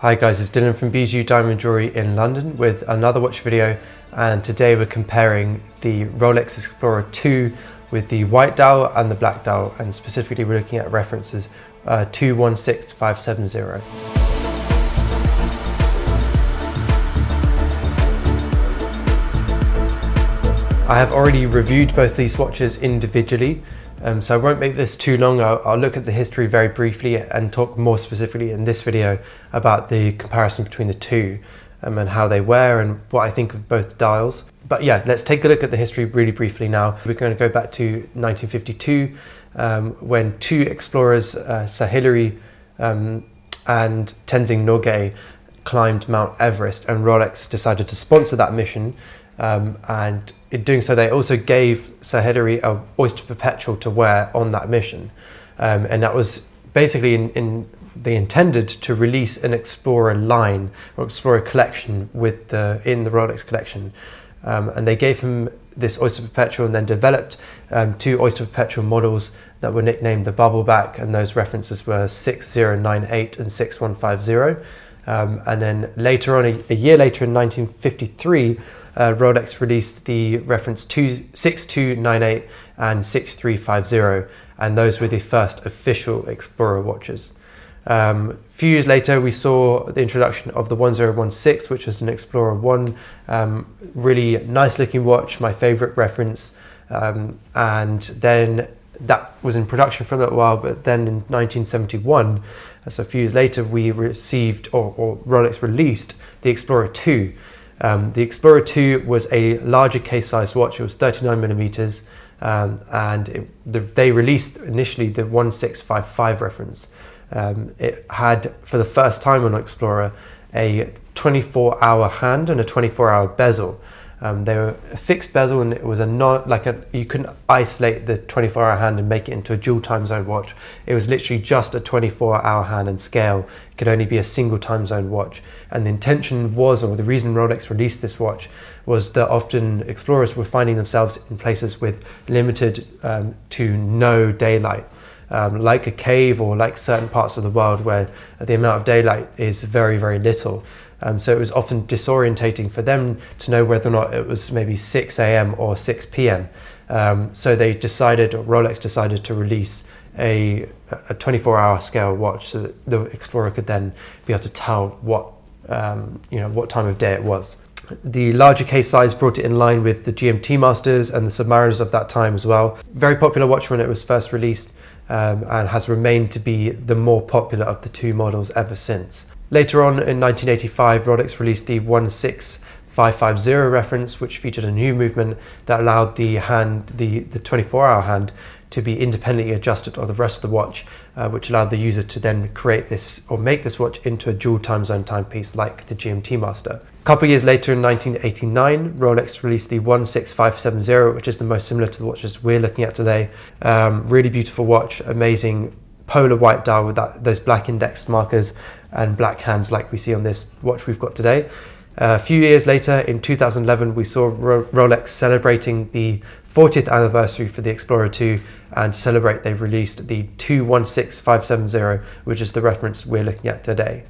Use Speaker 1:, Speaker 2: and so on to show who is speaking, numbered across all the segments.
Speaker 1: Hi guys, it's Dylan from Bijou Diamond Jewelry in London with another watch video, and today we're comparing the Rolex Explorer 2 with the white dial and the black dial, and specifically we're looking at references 216570. I have already reviewed both these watches individually, so I won't make this too long. I'll look at the history very briefly and talk more specifically in this video about the comparison between the two and how they wear and what I think of both dials. But yeah, let's take a look at the history really briefly now. We're going to go back to 1952 when two explorers, Sir Hilary and Tenzing Norgay, climbed Mount Everest, and Rolex decided to sponsor that mission. And in doing so, they also gave Sir Hilary an Oyster Perpetual to wear on that mission, and that was basically they intended to release an Explorer line or Explorer collection with in the Rolex collection, and they gave him this Oyster Perpetual and then developed two Oyster Perpetual models that were nicknamed the Bubbleback, and those references were 6098 and 6150. And then later on, a year later in 1953, Rolex released the reference 6298 and 6350, and those were the first official Explorer watches. A few years later, we saw the introduction of the 1016, which was an Explorer 1, really nice looking watch, my favorite reference, and then that was in production for a little while, but then in 1971, so a few years later, we received, or Rolex released, the Explorer 2. The Explorer 2 was a larger case size watch. It was 39mm, and they released initially the 1655 reference. It had, for the first time on Explorer, a 24-hour hand and a 24-hour bezel. They were a fixed bezel, and it was you couldn't isolate the 24-hour hand and make it into a dual time zone watch. It was literally just a 24-hour hand and scale. It could only be a single time zone watch. And the intention was, or the reason Rolex released this watch, was that often explorers were finding themselves in places with limited to no daylight, like a cave or like certain parts of the world where the amount of daylight is very, very little. So it was often disorientating for them to know whether or not it was maybe 6 AM or 6 PM. So they decided, or Rolex decided, to release a 24-hour scale watch so that the Explorer could then be able to tell what time of day it was. The larger case size brought it in line with the GMT Masters and the Submariners of that time as well. Very popular watch when it was first released, and has remained to be the more popular of the two models ever since. Later on in 1985, Rolex released the 16550 reference, which featured a new movement that allowed the 24-hour hand to be independently adjusted of the rest of the watch, which allowed the user to then create this or make this watch into a dual time zone timepiece like the GMT Master. A couple of years later, in 1989, Rolex released the 16570, which is the most similar to the watches we're looking at today. Really beautiful watch, amazing polar white dial with those black index markers and black hands like we see on this watch we've got today. A few years later, in 2011, we saw Rolex celebrating the 40th anniversary for the Explorer 2, and to celebrate, they released the 216570, which is the reference we're looking at today.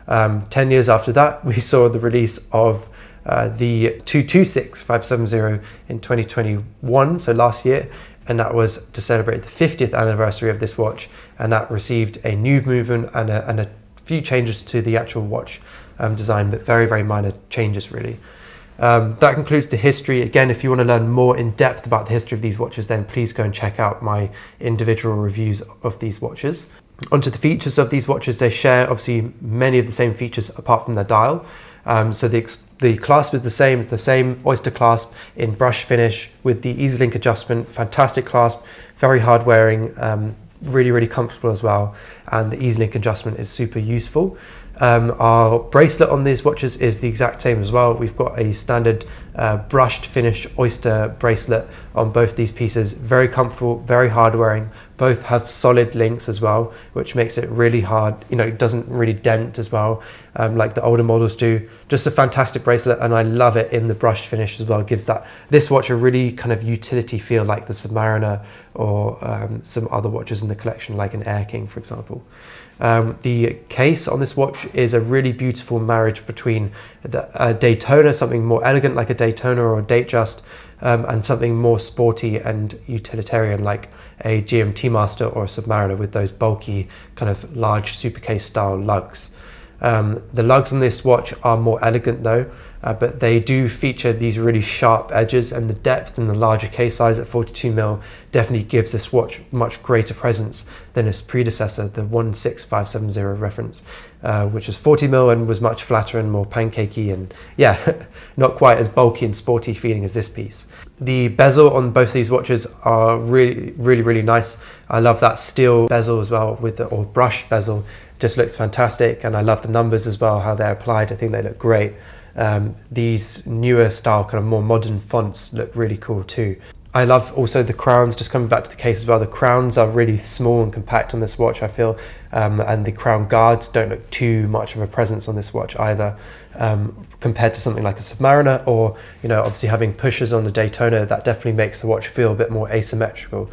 Speaker 1: 10 years after that, we saw the release of the 226570 in 2021, so last year, and that was to celebrate the 50th anniversary of this watch, and that received a new movement and a few changes to the actual watch design, but very, very minor changes really. That concludes the history. Again, if you want to learn more in depth about the history of these watches, then please go and check out my individual reviews of these watches. Onto the features of these watches, they share obviously many of the same features apart from their dial. So the clasp is the same Oyster clasp in brush finish with the EasyLink adjustment. Fantastic clasp, very hard wearing, really, really comfortable as well, and the EasyLink adjustment is super useful. Our bracelet on these watches is the exact same as well. We've got a standard brushed finished oyster bracelet on both these pieces. Very comfortable, very hard wearing. Both have solid links as well, which makes it really hard. You know, it doesn't really dent as well, like the older models do. Just a fantastic bracelet, and I love it in the brushed finish as well. It gives this watch a really kind of utility feel, like the Submariner or some other watches in the collection, like an Air King, for example. The case on this watch is a really beautiful marriage between a Daytona, something more elegant like a Daytona or a Datejust, and something more sporty and utilitarian like a GMT Master or a Submariner with those bulky kind of large supercase style lugs. The lugs on this watch are more elegant though, but they do feature these really sharp edges, and the depth and the larger case size at 42mm definitely gives this watch much greater presence than its predecessor, the 16570 reference, which was 40mm and was much flatter and more pancakey, and yeah, not quite as bulky and sporty feeling as this piece. The bezel on both these watches are really nice. I love that steel bezel as well, or brushed bezel. Just looks fantastic, and I love the numbers as well, how they're applied. I think they look great. These newer style kind of more modern fonts look really cool too. I love also the crowns, just coming back to the case as well. The crowns are really small and compact on this watch, I feel, and the crown guards don't look too much of a presence on this watch either, compared to something like a Submariner, or, you know, obviously having pushers on the Daytona, that definitely makes the watch feel a bit more asymmetrical.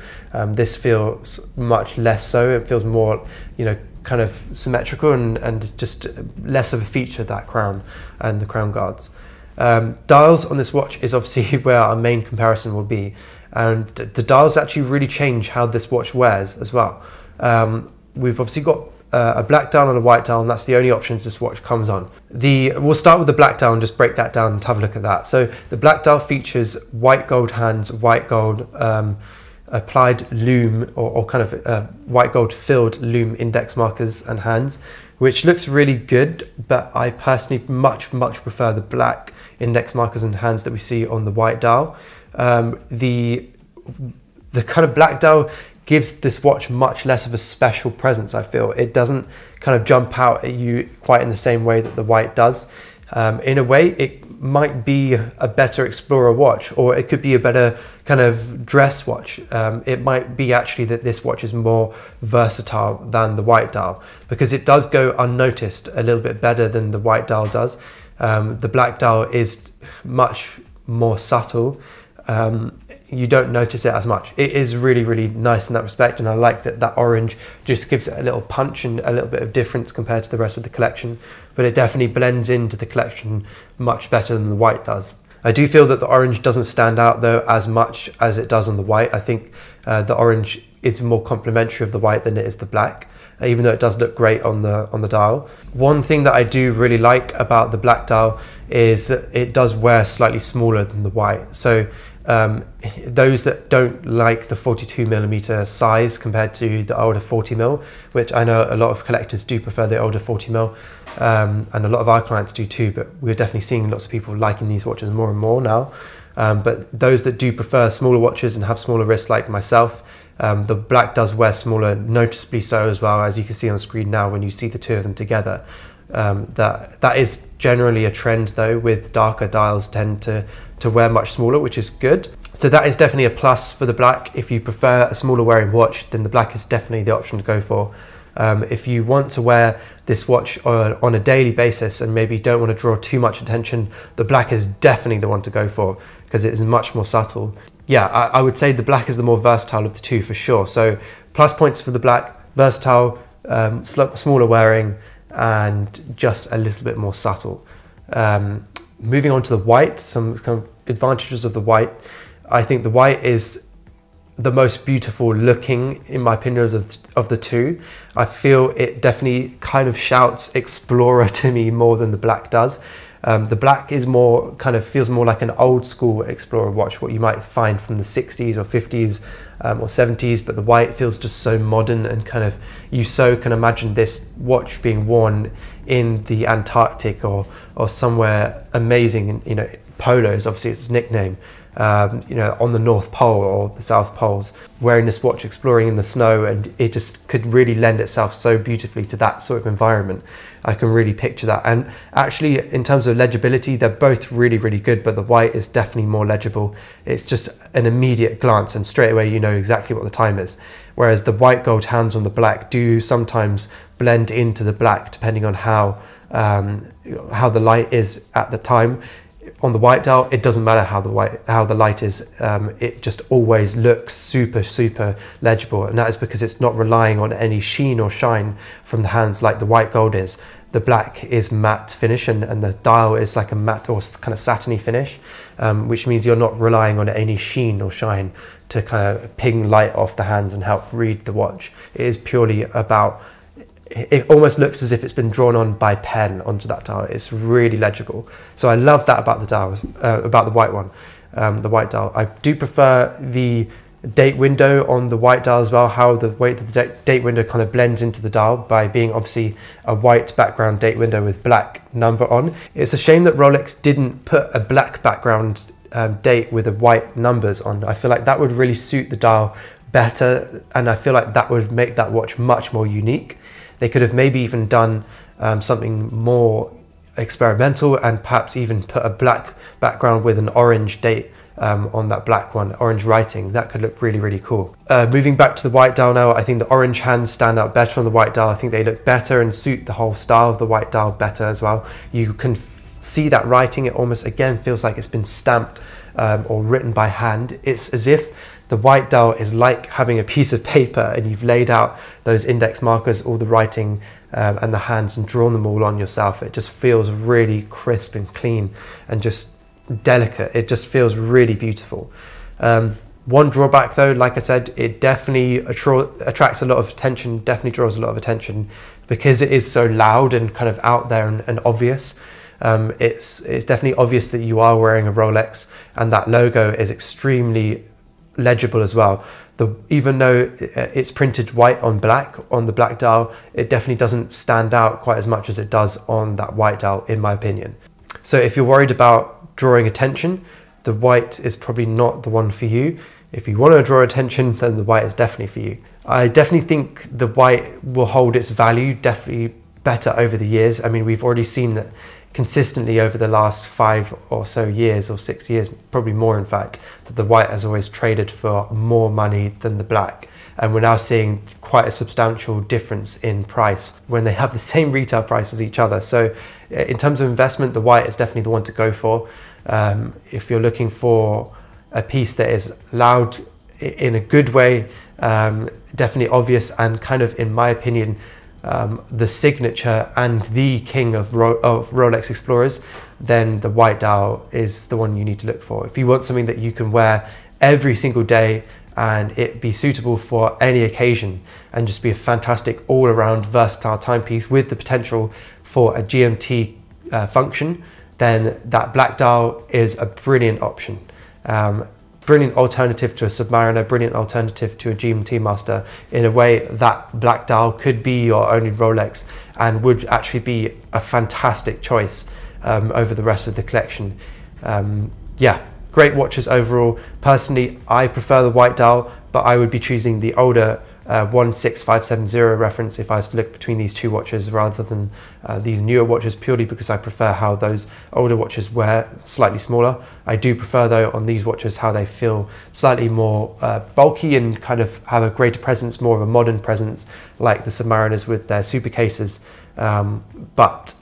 Speaker 1: This feels much less so. It feels more, you know, kind of symmetrical and just less of a feature, that crown and the crown guards. Dials on this watch is obviously where our main comparison will be, and the dials actually really change how this watch wears as well. We've obviously got a black dial and a white dial, and that's the only options this watch comes on. We'll start with the black dial and just break that down and have a look at that. So the black dial features white gold hands, white gold applied lume or kind of white gold filled lume index markers and hands, which looks really good, but I personally much prefer the black index markers and hands that we see on the white dial. The kind of black dial gives this watch much less of a special presence, I feel. It doesn't kind of jump out at you quite in the same way that the white does. In a way, it might be a better Explorer watch, or it could be a better kind of dress watch. It might be actually that this watch is more versatile than the white dial, because it does go unnoticed a little bit better than the white dial does. The black dial is much more subtle. You don't notice it as much. It is really nice in that respect, and I like that orange just gives it a little punch and a little bit of difference compared to the rest of the collection, but it definitely blends into the collection much better than the white does. I do feel that the orange doesn't stand out though as much as it does on the white. I think the orange is more complementary of the white than it is the black, even though it does look great on the dial. One thing that I do really like about the black dial is that it does wear slightly smaller than the white. So those that don't like the 42mm size compared to the older 40mm, which I know a lot of collectors do prefer the older 40mm, and a lot of our clients do too, but we're definitely seeing lots of people liking these watches more and more now. But those that do prefer smaller watches and have smaller wrists like myself, the black does wear smaller, noticeably so as well, as you can see on screen now when you see the two of them together. That is generally a trend though, with darker dials tend to wear much smaller, which is good. So that is definitely a plus for the black. If you prefer a smaller wearing watch, then the black is definitely the option to go for. If you want to wear this watch on a daily basis and maybe don't want to draw too much attention, the black is definitely the one to go for, because it is much more subtle. Yeah, I would say the black is the more versatile of the two for sure. So plus points for the black: versatile, smaller wearing, and just a little bit more subtle. Moving on to the white, some kind of advantages of the white. I think the white is the most beautiful looking, in my opinion, of the two. I feel it definitely kind of shouts Explorer to me more than the black does. The black is more, kind of feels more like an old school Explorer watch, what you might find from the 60s or 50s or 70s, but the white feels just so modern, and kind of, you so can imagine this watch being worn in the Antarctic or somewhere amazing, you know, polos, obviously it's its nickname. you know, on the North Pole or the South Poles, wearing this watch, exploring in the snow, and it just could really lend itself so beautifully to that sort of environment. I can really picture that. And actually, in terms of legibility, they're both really, really good, but the white is definitely more legible. It's just an immediate glance and straight away you know exactly what the time is. Whereas the white gold hands on the black do sometimes blend into the black depending on how the light is at the time. On the white dial, it doesn't matter how the light is, it just always looks super legible, and that is because it's not relying on any sheen or shine from the hands like the white gold is. The black is matte finish, and the dial is like a matte or kind of satiny finish, which means you're not relying on any sheen or shine to kind of ping light off the hands and help read the watch. It is purely about, it almost looks as if it's been drawn on by pen onto that dial. It's really legible. So I love that about the dials, about the white one, the white dial. I do prefer the date window on the white dial as well, how the way that the date window kind of blends into the dial by being obviously a white background date window with black number on. It's a shame that Rolex didn't put a black background date with the white numbers on. I feel like that would really suit the dial better, and I feel like that would make that watch much more unique. They could have maybe even done something more experimental and perhaps even put a black background with an orange date on that black one, orange writing. That could look really cool. Moving back to the white dial now, I think the orange hands stand out better on the white dial. I think they look better and suit the whole style of the white dial better as well. You can see that writing, it almost again feels like it's been stamped or written by hand. It's as if the white dial is like having a piece of paper and you've laid out those index markers, all the writing and the hands, and drawn them all on yourself. It just feels really crisp and clean and just delicate. It just feels really beautiful. One drawback though, like I said, it definitely attracts a lot of attention, definitely draws a lot of attention because it is so loud and kind of out there and obvious. It's definitely obvious that you are wearing a Rolex, and that logo is extremely legible as well. Even though it's printed white on black on the black dial, it definitely doesn't stand out quite as much as it does on that white dial, in my opinion. So if you're worried about drawing attention, the white is probably not the one for you. If you want to draw attention, then the white is definitely for you. I definitely think the white will hold its value definitely better over the years. I mean, we've already seen that consistently over the last 5 or so years, or 6 years, probably more in fact, that the white has always traded for more money than the black. And we're now seeing quite a substantial difference in price when they have the same retail price as each other. So in terms of investment, the white is definitely the one to go for. If you're looking for a piece that is loud in a good way, definitely obvious, and kind of, in my opinion, the signature and the king of Rolex Explorers, then the white dial is the one you need to look for. If you want something that you can wear every single day and it be suitable for any occasion and just be a fantastic all-around versatile timepiece with the potential for a GMT function, then that black dial is a brilliant option. Brilliant alternative to a Submariner, brilliant alternative to a GMT Master. In a way, that black dial could be your only Rolex and would actually be a fantastic choice over the rest of the collection. Yeah, great watches overall. Personally, I prefer the white dial, but I would be choosing the older 16570 reference if I was to look between these two watches rather than these newer watches, purely because I prefer how those older watches wear slightly smaller. I do prefer though on these watches how they feel slightly more bulky and kind of have a greater presence, more of a modern presence, like the Submariners with their super cases. But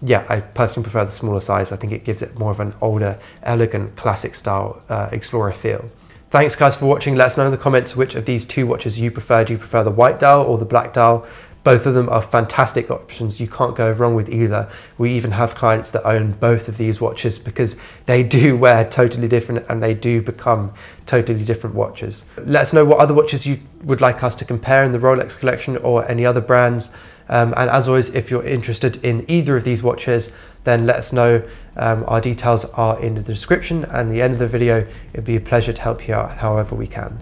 Speaker 1: yeah, I personally prefer the smaller size. I think it gives it more of an older, elegant, classic style Explorer feel. Thanks guys for watching. Let us know in the comments which of these two watches you prefer. Do you prefer the white dial or the black dial? Both of them are fantastic options. You can't go wrong with either. We even have clients that own both of these watches because they do wear totally different and they do become totally different watches. Let us know what other watches you would like us to compare in the Rolex collection or any other brands. And as always, if you're interested in either of these watches, then let us know. Our details are in the description and the end of the video. It'd be a pleasure to help you out however we can.